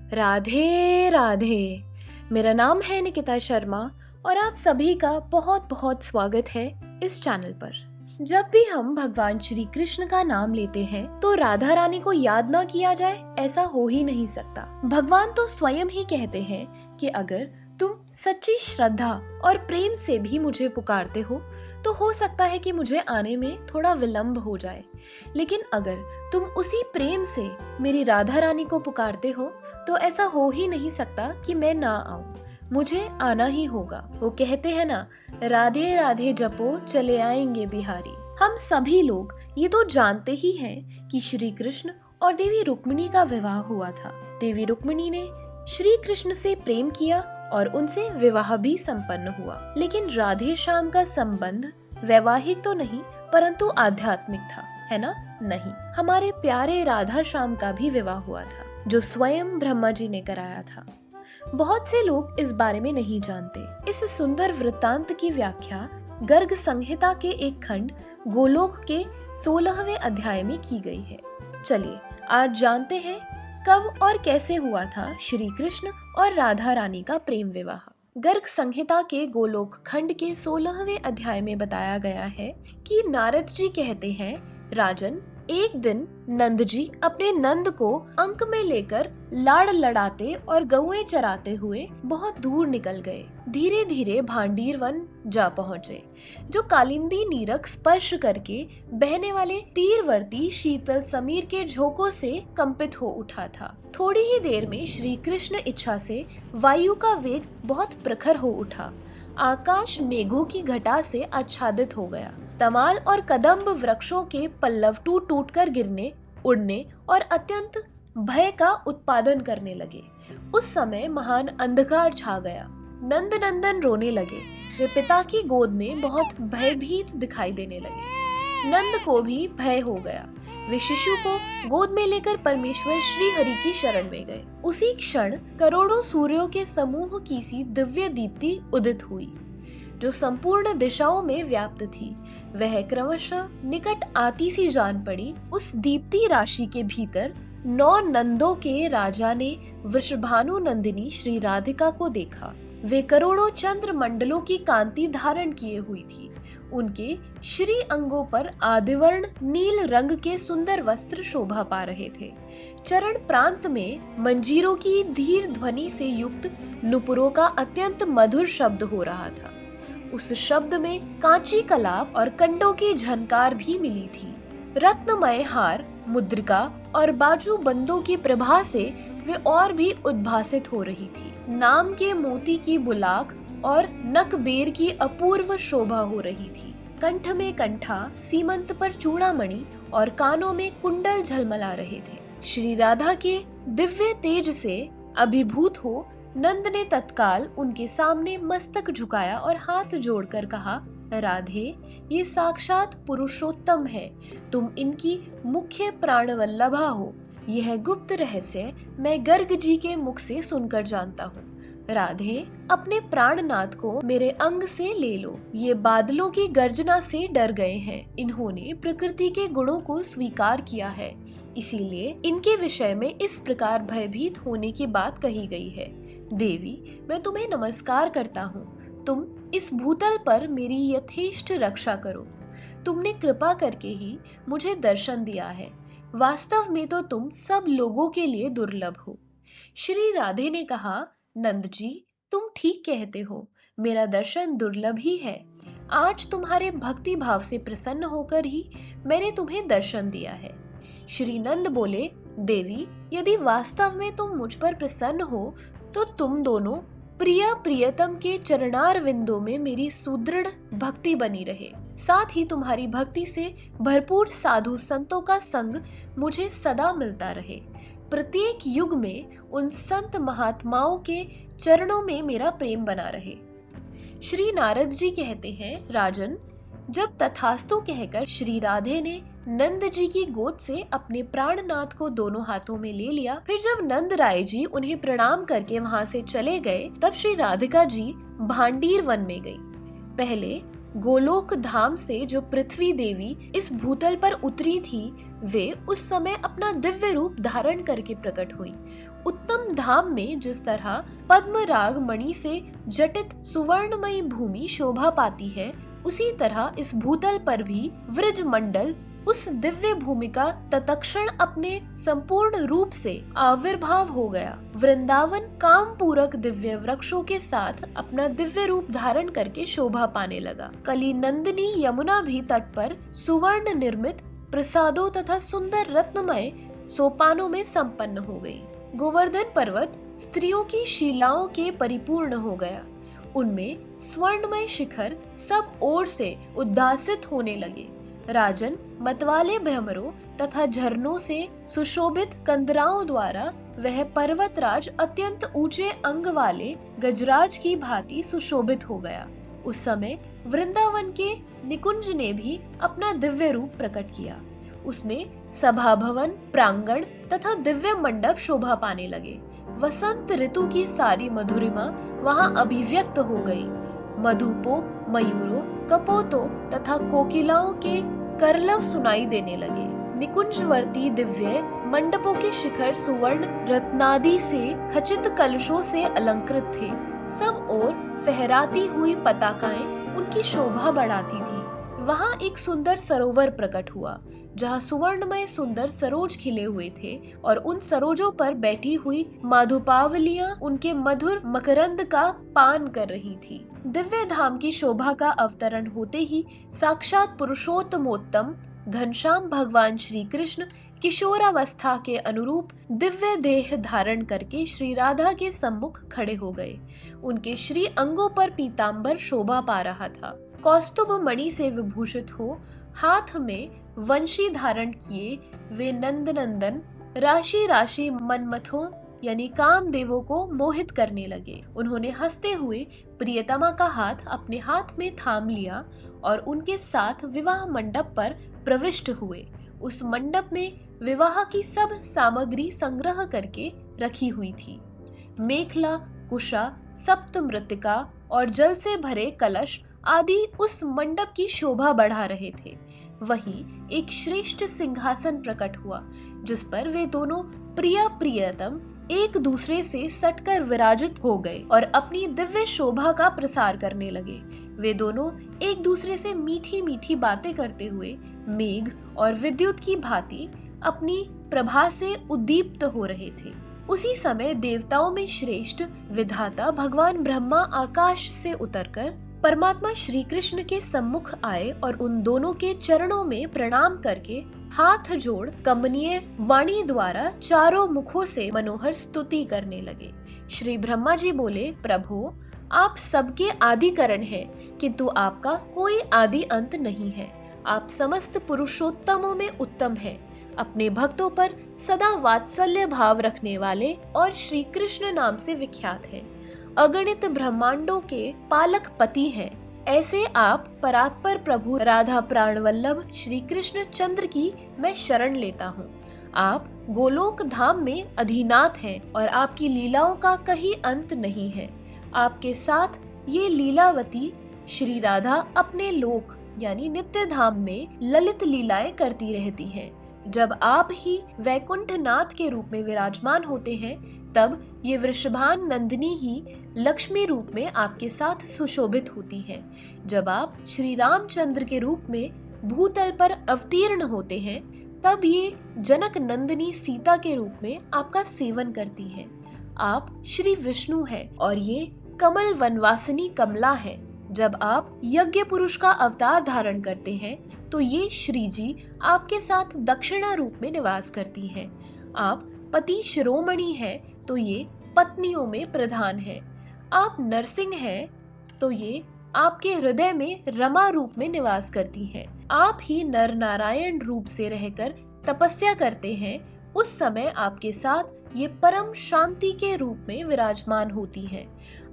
राधे राधे। मेरा नाम है निकिता शर्मा और आप सभी का बहुत बहुत स्वागत है इस चैनल पर। जब भी हम भगवान श्री कृष्ण का नाम लेते हैं तो राधा रानी को याद ना किया जाए, ऐसा हो ही नहीं सकता। भगवान तो स्वयं ही कहते हैं कि अगर तुम सच्ची श्रद्धा और प्रेम से भी मुझे पुकारते हो तो सकता है कि मुझे आने में थोड़ा विलंब हो जाए, लेकिन अगर तुम उसी प्रेम से मेरी राधा रानी को पुकारते हो तो ऐसा हो ही नहीं सकता कि मैं ना आऊं, मुझे आना ही होगा। वो कहते हैं ना, राधे राधे जपो चले आएंगे बिहारी। हम सभी लोग ये तो जानते ही हैं कि श्री कृष्ण और देवी रुक्मिणी का विवाह हुआ था। देवी रुक्मिणी ने श्री कृष्ण से प्रेम किया और उनसे विवाह भी संपन्न हुआ, लेकिन राधे श्याम का संबंध वैवाहिक तो नहीं परंतु आध्यात्मिक था, है ना? नहीं, हमारे प्यारे राधा श्याम का भी विवाह हुआ था जो स्वयं ब्रह्मा जी ने कराया था। बहुत से लोग इस बारे में नहीं जानते। इस सुंदर वृत्तांत की व्याख्या गर्ग संहिता के एक खंड गोलोक के 16वें अध्याय में की गई है। चलिए आज जानते हैं कब और कैसे हुआ था श्री कृष्ण और राधा रानी का प्रेम विवाह। गर्ग संहिता के गोलोक खंड के 16वें अध्याय में बताया गया है कि नारद जी कहते हैं, राजन, एक दिन नंद जी अपने नंद को अंक में लेकर लाड़ लड़ाते और गौएं चराते हुए बहुत दूर निकल गए। धीरे धीरे भांडीर वन जा पहुँचे, जो कालिंदी नीरक स्पर्श करके बहने वाले तीरवर्ती शीतल समीर के झोंकों से कंपित हो उठा था। थोड़ी ही देर में श्री कृष्ण इच्छा से वायु का वेग बहुत प्रखर हो उठा। आकाश मेघों की घटा से आच्छादित हो गया। तमाल और कदम्ब वृक्षों के पल्लव टूट टूट कर गिरने, उड़ने और अत्यंत भय का उत्पादन करने लगे। उस समय महान अंधकार छा गया। नंद नंदन रोने लगे। वे पिता की गोद में बहुत भयभीत दिखाई देने लगे। नंद को भी भय हो गया। वे शिशु को गोद में लेकर परमेश्वर श्री हरि की शरण में गए। उसी क्षण करोड़ों सूर्यों के समूह की सी दिव्य दीप्ति उदित हुई, जो संपूर्ण दिशाओं में व्याप्त थी। वह क्रमशः निकट आती सी जान पड़ी। उस दीप्ति राशि के भीतर 9 नंदों के राजा ने वृषभानु नंदिनी श्री राधिका को देखा। वे करोड़ों चंद्र मंडलों की कांति धारण किए हुई थी। उनके श्री अंगों पर आदिवर्ण नील रंग के सुंदर वस्त्र शोभा पा रहे थे। चरण प्रांत में मंजीरों की धीर ध्वनि से युक्त नुपुरों का अत्यंत मधुर शब्द हो रहा था। उस शब्द में कांची कलाप और कंडों की झनकार भी मिली थी। रत्नमय हार, मुद्रिका और बाजू बंदों की प्रभा से वे और भी उद्भासित हो रही थी। नाम के मोती की बुलाक और नकबेर की अपूर्व शोभा हो रही थी। कंठ में कंठा, सीमंत पर चूड़ामणि और कानों में कुंडल झलमला रहे थे। श्री राधा के दिव्य तेज से अभिभूत हो नंद ने तत्काल उनके सामने मस्तक झुकाया और हाथ जोड़कर कहा, राधे, ये साक्षात पुरुषोत्तम है। तुम इनकी मुख्य प्राणवल्लभा हो। यह गुप्त रहस्य मैं गर्ग जी के मुख से सुनकर जानता हूँ। राधे, अपने प्राणनाथ को मेरे अंग से ले लो। ये बादलों की गर्जना से डर गए हैं। इन्होंने प्रकृति के गुणों को स्वीकार किया है, इसीलिए इनके विषय में इस प्रकार भयभीत होने की बात कही गई है। देवी, मैं तुम्हें नमस्कार करता हूँ। तुम इस भूतल पर मेरी यथेष्ट रक्षा करो। तुमने कृपा करके ही मुझे दर्शन दिया है। वास्तव में तो तुम सब लोगों के लिए दुर्लभ हो। श्री राधे ने कहा, नंद जी, तुम ठीक कहते हो। मेरा दर्शन दुर्लभ ही है। आज तुम्हारे भक्ति भाव से प्रसन्न होकर ही मैंने तुम्हें दर्शन दिया है। श्री नंद बोले, देवी, यदि वास्तव में तुम मुझ पर प्रसन्न हो तो तुम दोनों प्रिय प्रियतम के चरणार विंदों में मेरी सुदृढ़ भक्ति बनी रहे। साथ ही तुम्हारी भक्ति से भरपूर साधु संतों का संग मुझे सदा मिलता रहे। प्रत्येक युग में उन संत महात्माओं के चरणों में मेरा प्रेम बना रहे। श्री नारद जी कहते हैं, राजन, जब तथास्तु कहकर श्री राधे ने नंद जी की गोद से अपने प्राणनाथ को दोनों हाथों में ले लिया, फिर जब नंद राय जी उन्हें प्रणाम करके वहां से चले गए, तब श्री राधिका जी भांडीर वन में गई। पहले गोलोक धाम से जो पृथ्वी देवी इस भूतल पर उतरी थी, वे उस समय अपना दिव्य रूप धारण करके प्रकट हुई। उत्तम धाम में जिस तरह पद्म राग मणि से जटित सुवर्णमयी भूमि शोभा पाती है, उसी तरह इस भूतल पर भी वृज मंडल उस दिव्य भूमि का तत्क्षण अपने संपूर्ण रूप से आविर्भाव हो गया। वृंदावन काम पूरक दिव्य वृक्षों के साथ अपना दिव्य रूप धारण करके शोभा पाने लगा। कली नंदिनी यमुना भी तट पर सुवर्ण निर्मित प्रसादों तथा सुंदर रत्नमय सोपानों में संपन्न हो गई। गोवर्धन पर्वत स्त्रियों की शीलाओं के परिपूर्ण हो गया। उनमें स्वर्णमय शिखर सब ओर से उद्भासित होने लगे। राजन मतवाले भ्रमरों तथा झरनों से सुशोभित कंदराओं द्वारा वह पर्वतराज अत्यंत ऊंचे अंग वाले गजराज की भांति सुशोभित हो गया। उस समय वृंदावन के निकुंज ने भी अपना दिव्य रूप प्रकट किया। उसमें सभा भवन, प्रांगण तथा दिव्य मंडप शोभा पाने लगे। वसंत ऋतु की सारी मधुरिमा वहां अभिव्यक्त हो गई। मधुपो, मयूरों, कपोतों तथा कोकिलाओं के करलव सुनाई देने लगे। निकुंजवर्ती दिव्य मंडपों के शिखर सुवर्ण रत्नादि से खचित कलशों से अलंकृत थे। सब ओर फहराती हुई पताकाएं उनकी शोभा बढ़ाती थी। वहां एक सुंदर सरोवर प्रकट हुआ, जहां सुवर्णमय सुंदर सरोज खिले हुए थे और उन सरोजों पर बैठी हुई माधुपावलियां उनके मधुर मकरंद का पान कर रही थी। दिव्य धाम की शोभा का अवतरण होते ही साक्षात पुरुषोत्तमोत्तम घनश्याम भगवान श्री कृष्ण किशोरावस्था के अनुरूप दिव्य देह धारण करके श्री राधा के सम्मुख खड़े हो गए। उनके श्री अंगों पर पीतांबर शोभा पा रहा था। कौस्तुभ मणि से विभूषित हो हाथ में वंशी धारण किए वे नंदनंदन राशि राशि मनमथों यानी काम देवों को मोहित करने लगे। उन्होंने हंसते हुए प्रियतमा का हाथ अपने हाथ में थाम लिया और उनके साथ विवाह मंडप पर प्रविष्ट हुए। उस मंडप में विवाह की सब सामग्री संग्रह करके रखी हुई थी। मेखला, कुशा, सप्त मृत्तिका और जल से भरे कलश आदि उस मंडप की शोभा बढ़ा रहे थे। वहीं एक श्रेष्ठ सिंहासन प्रकट हुआ, जिस पर वे दोनों प्रिया प्रियतम एक दूसरे से सटकर विराजित हो गए और अपनी दिव्य शोभा का प्रसार करने लगे। वे दोनों एक दूसरे से मीठी मीठी बातें करते हुए मेघ और विद्युत की भांति अपनी प्रभा से उद्दीप्त हो रहे थे। उसी समय देवताओं में श्रेष्ठ विधाता भगवान ब्रह्मा आकाश से उतरकर परमात्मा श्री कृष्ण के सम्मुख आए और उन दोनों के चरणों में प्रणाम करके हाथ जोड़ कमनीय वाणी द्वारा चारों मुखों से मनोहर स्तुति करने लगे। श्री ब्रह्मा जी बोले, प्रभु आप सबके आदि कारण हैं, किंतु आपका कोई आदि अंत नहीं है। आप समस्त पुरुषोत्तमों में उत्तम हैं। अपने भक्तों पर सदा वात्सल्य भाव रखने वाले और श्री कृष्ण नाम से विख्यात हैं। अगणित ब्रह्मांडों के पालक पति हैं। ऐसे आप परात्पर प्रभु राधा प्राण वल्लभ श्री कृष्ण चंद्र की मैं शरण लेता हूँ। आप गोलोक धाम में अधिनाथ हैं और आपकी लीलाओं का कहीं अंत नहीं है। आपके साथ ये लीलावती श्री राधा अपने लोक यानी नित्य धाम में ललित लीलाएं करती रहती हैं। जब आप ही वैकुंठ नाथ के रूप में विराजमान होते हैं, तब ये वृषभान नंदिनी ही लक्ष्मी रूप में आपके साथ सुशोभित होती हैं। जब आप श्री रामचंद्र के रूप में भूतल पर अवतीर्ण होते हैं, तब ये जनक नंदिनी सीता के रूप में आपका सेवन करती हैं। आप श्री विष्णु हैं और ये कमल वनवासिनी कमला है। जब आप यज्ञ पुरुष का अवतार धारण करते हैं, तो ये श्री जी आपके साथ दक्षिणा रूप में निवास करती हैं। आप पति शिरोमणि हैं, तो ये पत्नियों में प्रधान है। आप नरसिंह हैं, तो ये आपके हृदय में रमा रूप में निवास करती हैं। आप ही नर नारायण रूप से रहकर तपस्या करते हैं। उस समय आपके साथ ये परम शांति के रूप में विराजमान होती हैं।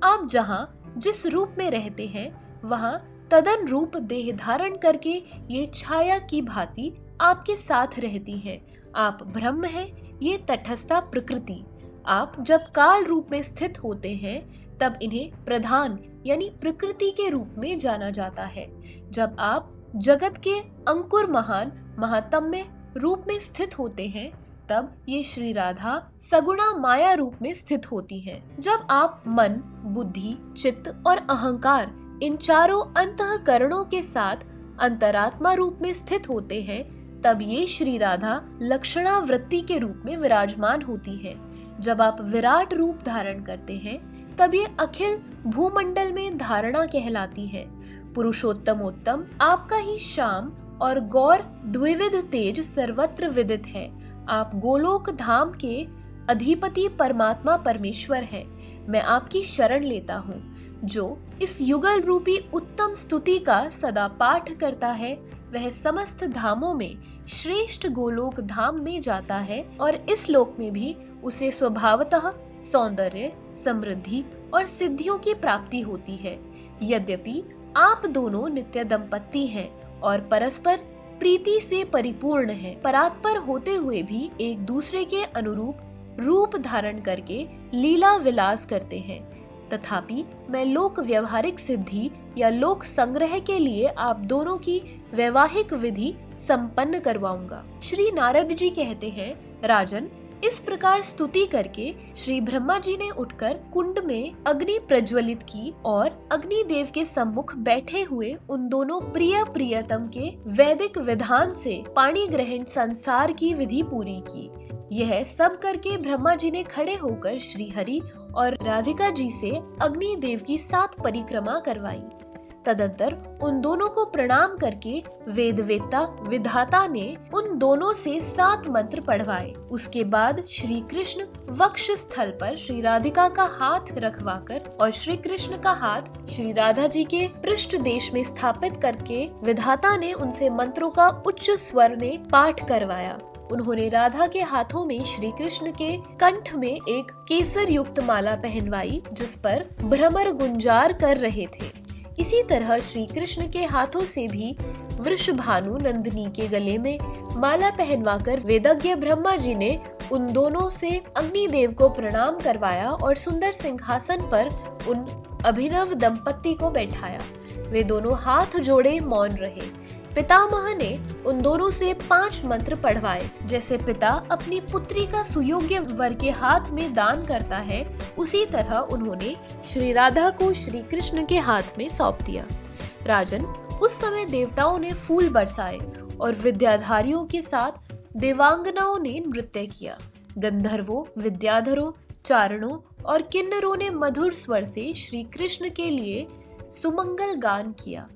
आप जहाँ जिस रूप में रहते हैं, वहाँ तदन रूप देह धारण करके ये छाया की भांति आपके साथ रहती हैं। आप ब्रह्म हैं, ये तटस्था प्रकृति। आप जब काल रूप में स्थित होते हैं, तब इन्हें प्रधान यानी प्रकृति के रूप में जाना जाता है। जब आप जगत के अंकुर महान महात्म्य रूप में स्थित होते हैं, तब ये श्री राधा सगुणा माया रूप में स्थित होती हैं। जब आप मन, बुद्धि, चित्त और अहंकार इन चारों अंतःकरणों के साथ अंतरात्मा रूप में स्थित होते हैं, तब ये श्री राधा लक्षणावृत्ति के रूप में विराजमान होती है। जब आप विराट रूप धारण करते हैं, तब ये अखिल भूमंडल में धारणा कहलाती है। पुरुषोत्तमोत्तम आपका ही श्याम और गौर द्विविध तेज सर्वत्र विदित है। आप गोलोक धाम के अधिपति परमात्मा परमेश्वर हैं। मैं आपकी शरण लेता हूँ। जो इस युगल रूपी उत्तम स्तुति का सदा पाठ करता है, वह समस्त धामों में श्रेष्ठ गोलोक धाम में जाता है और इस लोक में भी उसे स्वभावतः सौंदर्य, समृद्धि और सिद्धियों की प्राप्ति होती है। यद्यपि आप दोनों नित्य दंपत्ति हैं और परस्पर प्रीति से परिपूर्ण हैं, परात्पर होते हुए भी एक दूसरे के अनुरूप रूप धारण करके लीला विलास करते हैं। तथापि मैं लोक व्यवहारिक सिद्धि या लोक संग्रह के लिए आप दोनों की वैवाहिक विधि संपन्न करवाऊंगा। श्री नारद जी कहते हैं, राजन, इस प्रकार स्तुति करके श्री ब्रह्मा जी ने उठकर कुंड में अग्नि प्रज्वलित की और अग्नि देव के सम्मुख बैठे हुए उन दोनों प्रिय प्रियतम के वैदिक विधान से पाणी ग्रहण संसार की विधि पूरी की। यह सब करके ब्रह्मा जी ने खड़े होकर श्री हरि और राधिका जी से अग्नि देव की 7 परिक्रमा करवाई। तदंतर उन दोनों को प्रणाम करके वेदवेत्ता विधाता ने उन दोनों से 7 मंत्र पढ़वाए। उसके बाद श्री कृष्ण वक्ष स्थल पर श्री राधिका का हाथ रखवाकर और श्री कृष्ण का हाथ श्री राधा जी के पृष्ठ देश में स्थापित करके विधाता ने उनसे मंत्रों का उच्च स्वर में पाठ करवाया। उन्होंने राधा के हाथों में श्री कृष्ण के कंठ में एक केसर युक्त माला पहनवाई, जिस पर भ्रमर गुंजार कर रहे थे। इसी तरह श्री कृष्ण के हाथों से भी वृषभानु नंदिनी के गले में माला पहनवाकर वेदज्ञ ब्रह्मा जी ने उन दोनों से अग्निदेव को प्रणाम करवाया और सुंदर सिंहासन पर उन अभिनव दंपत्ति को बैठाया। वे दोनों हाथ जोड़े मौन रहे। पितामह ने उन दोनों से 5 मंत्र पढ़वाए। जैसे पिता अपनी पुत्री का सुयोग्य वर के हाथ में दान करता है, उसी तरह उन्होंने श्री राधा को श्री कृष्ण के हाथ में सौंप दिया। राजन, उस समय देवताओं ने फूल बरसाए और विद्याधारियों के साथ देवांगनाओं ने नृत्य किया। गंधर्वों, विद्याधरों, चारणों और किन्नरों ने मधुर स्वर से श्री कृष्ण के लिए सुमंगल गान किया।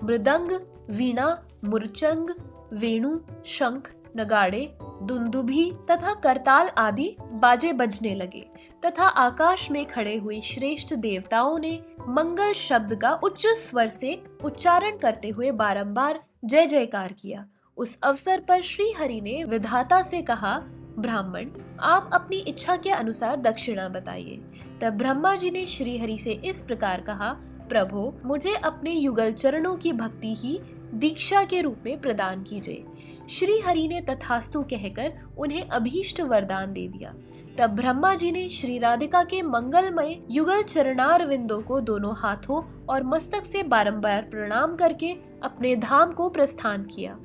मृदंग, वीणा, मुरचंग, वेणु, शंख, नगाड़े, दुंदुभी तथा करताल आदि बाजे बजने लगे तथा आकाश में खड़े हुए श्रेष्ठ देवताओं ने मंगल शब्द का उच्च स्वर से उच्चारण करते हुए बारंबार जय जयकार किया। उस अवसर पर श्री हरि ने विधाता से कहा, ब्राह्मण, आप अपनी इच्छा के अनुसार दक्षिणा बताइए। तब ब्रह्मा जी ने श्री हरि से इस प्रकार कहा, प्रभु, मुझे अपने युगल चरणों की भक्ति ही दीक्षा के रूप में प्रदान कीजिए। श्री हरि ने तथास्तु कहकर उन्हें अभीष्ट वरदान दे दिया। तब ब्रह्मा जी ने श्री राधिका के मंगलमय युगल चरणार विंदों को दोनों हाथों और मस्तक से बारंबार प्रणाम करके अपने धाम को प्रस्थान किया।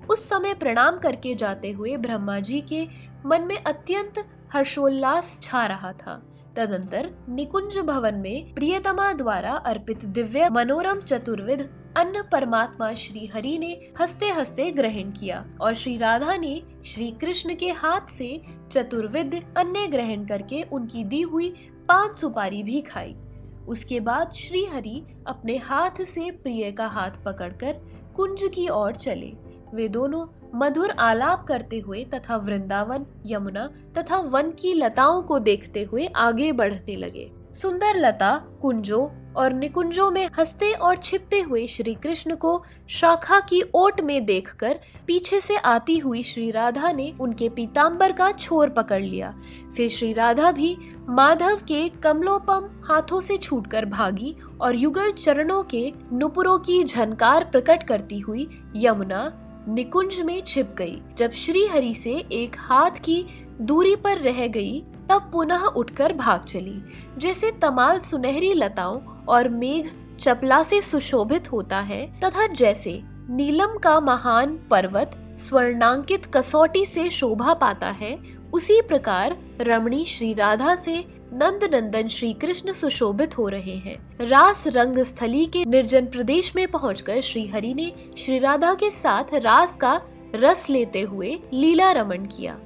उस समय प्रणाम करके जाते हुए ब्रह्मा जी के मन में अत्यंत हर्षोल्लास छा रहा था। तदंतर निकुंज भवन में प्रियतमा द्वारा अर्पित दिव्य मनोरम चतुर्विध अन्न परमात्मा श्री हरि ने हंसते हंसते ग्रहण किया और श्री राधा ने श्री कृष्ण के हाथ से चतुर्विध अन्न ग्रहण करके उनकी दी हुई 5 सुपारी भी खाई। उसके बाद श्री हरि अपने हाथ से प्रिय का हाथ पकड़कर कुंज की ओर चले। वे दोनों मधुर आलाप करते हुए तथा वृंदावन, यमुना तथा वन की लताओं को देखते हुए आगे बढ़ने लगे। सुंदर लता कुंजों और निकुंजों में हंसते और छिपते हुए श्री कृष्ण को शाखा की ओट में देखकर पीछे से आती हुई श्री राधा ने उनके पीतांबर का छोर पकड़ लिया। फिर श्री राधा भी माधव के कमलोपम हाथों से छूटकर भागी और युगल चरणों के नुपुरों की झनकार प्रकट करती हुई यमुना निकुंज में छिप गई। जब श्री हरि से एक हाथ की दूरी पर रह गई, तब पुनः उठकर भाग चली। जैसे तमाल सुनहरी लताओं और मेघ चपला से सुशोभित होता है, तथा जैसे नीलम का महान पर्वत स्वर्णांकित कसौटी से शोभा पाता है, उसी प्रकार रमणी श्री राधा से नंद नंदन श्री कृष्ण सुशोभित हो रहे हैं। रास रंग स्थली के निर्जन प्रदेश में पहुंचकर श्री हरि ने श्री राधा के साथ रास का रस लेते हुए लीला रमण किया।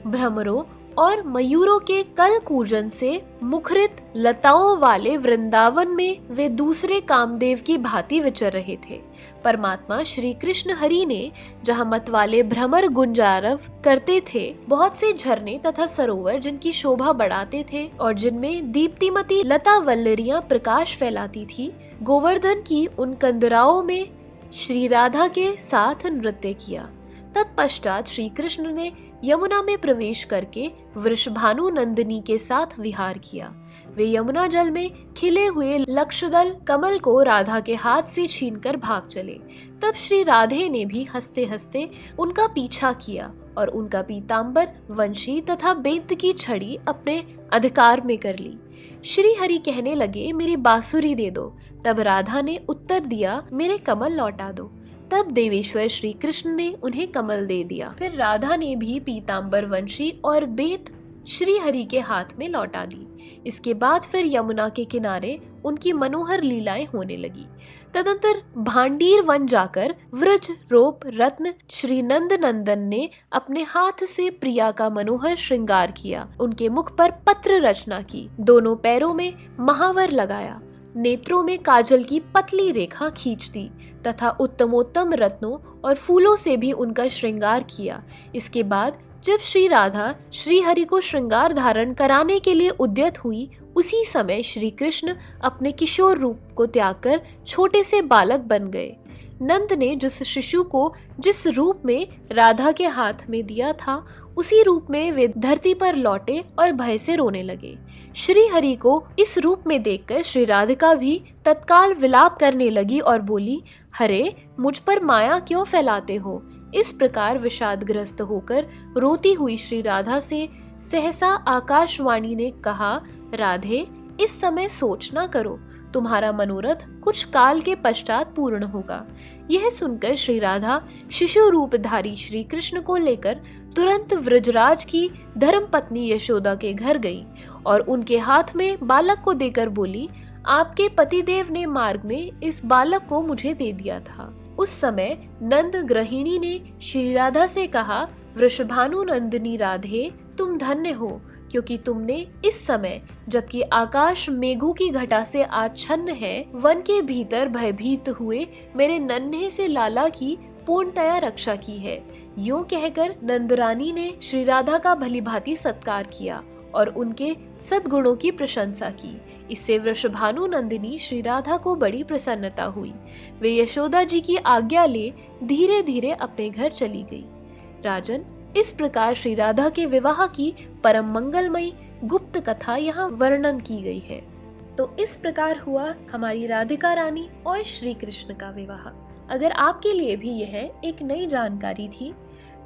भ्रमरों और मयूरों के कल कूजन से मुखरित लताओं वाले वृंदावन में वे दूसरे कामदेव की भांति विचर रहे थे। परमात्मा श्री कृष्ण हरि ने जहाँ मत वाले भ्रमर गुंजारव करते थे, बहुत से झरने तथा सरोवर जिनकी शोभा बढ़ाते थे और जिनमें दीप्तिमती लता वल्लरियां प्रकाश फैलाती थी, गोवर्धन की उन कंदराओं में श्री राधा के साथ नृत्य किया। तत्पश्चात श्री कृष्ण ने यमुना में प्रवेश करके वृषभानु नंदिनी के साथ विहार किया। वे यमुना जल में खिले हुए लक्षदल कमल को राधा के हाथ से छीनकर भाग चले। तब श्री राधे ने भी हंसते हंसते उनका पीछा किया और उनका पीतांबर, वंशी तथा बेंत की छड़ी अपने अधिकार में कर ली। श्री हरि कहने लगे, मेरी बांसुरी दे दो। तब राधा ने उत्तर दिया, मेरे कमल लौटा दो। तब देवेश्वर श्री कृष्ण ने उन्हें कमल दे दिया। फिर राधा ने भी पीतांबर, वंशी और बेत श्री हरि के हाथ में लौटा दी। इसके बाद फिर यमुना के किनारे उनकी मनोहर लीलाएं होने लगी। तदंतर भांडीर वन जाकर व्रज रोप रत्न श्री नंद नंदन ने अपने हाथ से प्रिया का मनोहर श्रृंगार किया। उनके मुख पर पत्र रचना की, दोनों पैरों में महावर लगाया, नेत्रों में काजल की पतली रेखा खींच दी तथा उत्तमोत्तम रत्नों और फूलों से भी उनका श्रृंगार किया। इसके बाद जब श्री राधा श्री हरि को श्रृंगार धारण कराने के लिए उद्यत हुई, उसी समय श्री कृष्ण अपने किशोर रूप को त्याग कर छोटे से बालक बन गए। नंद ने जिस शिशु को जिस रूप में राधा के हाथ में दिया था, उसी रूप में वे धरती पर लौटे और भय से रोने लगे। श्री हरि को इस रूप में देखकर श्री राधिका भी तत्काल विलाप करने लगी और बोली, हरे मुझ पर माया क्यों फैलाते हो। इस प्रकार विषादग्रस्त होकर रोती हुई श्री राधा से सहसा आकाशवाणी ने कहा, राधे इस समय सोच ना करो, तुम्हारा मनोरथ कुछ काल के पश्चात पूर्ण होगा। यह सुनकर श्री राधा शिशु रूपधारी श्री कृष्ण को लेकर तुरंत व्रजराज की धर्म पत्नी यशोदा के घर गई और उनके हाथ में बालक को देकर बोली, आपके पतिदेव ने मार्ग में इस बालक को मुझे दे दिया था। उस समय नंद गृहिणी ने श्री राधा से कहा, वृषभानु नंदिनी राधे, तुम धन्य हो, क्योंकि तुमने इस समय जबकि आकाश मेघों की घटा से आच्छन्न है, वन के भीतर भयभीत हुए मेरे नन्हे से लाला की पूर्णतया रक्षा की है। यूं कहकर नंदरानी ने श्री राधा का भलीभांति सत्कार किया और उनके सद्गुणों की प्रशंसा की। इससे वृषभानु नंदिनी श्री राधा को बड़ी प्रसन्नता हुई। वे यशोदा जी की आज्ञा ले धीरे धीरे अपने घर चली गई। राजन, इस प्रकार श्री राधा के विवाह की परम मंगलमयी गुप्त कथा यहाँ वर्णन की गई है। तो इस प्रकार हुआ हमारी राधिका रानी और श्री कृष्ण का विवाह। अगर आपके लिए भी यह एक नई जानकारी थी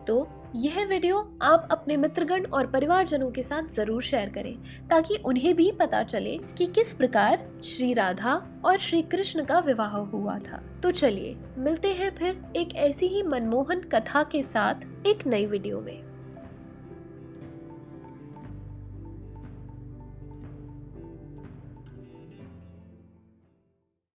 तो यह वीडियो आप अपने मित्रगण और परिवारजनों के साथ जरूर शेयर करें, ताकि उन्हें भी पता चले कि किस प्रकार श्री राधा और श्री कृष्ण का विवाह हुआ था। तो चलिए मिलते हैं फिर एक ऐसी ही मनमोहन कथा के साथ एक नई वीडियो में।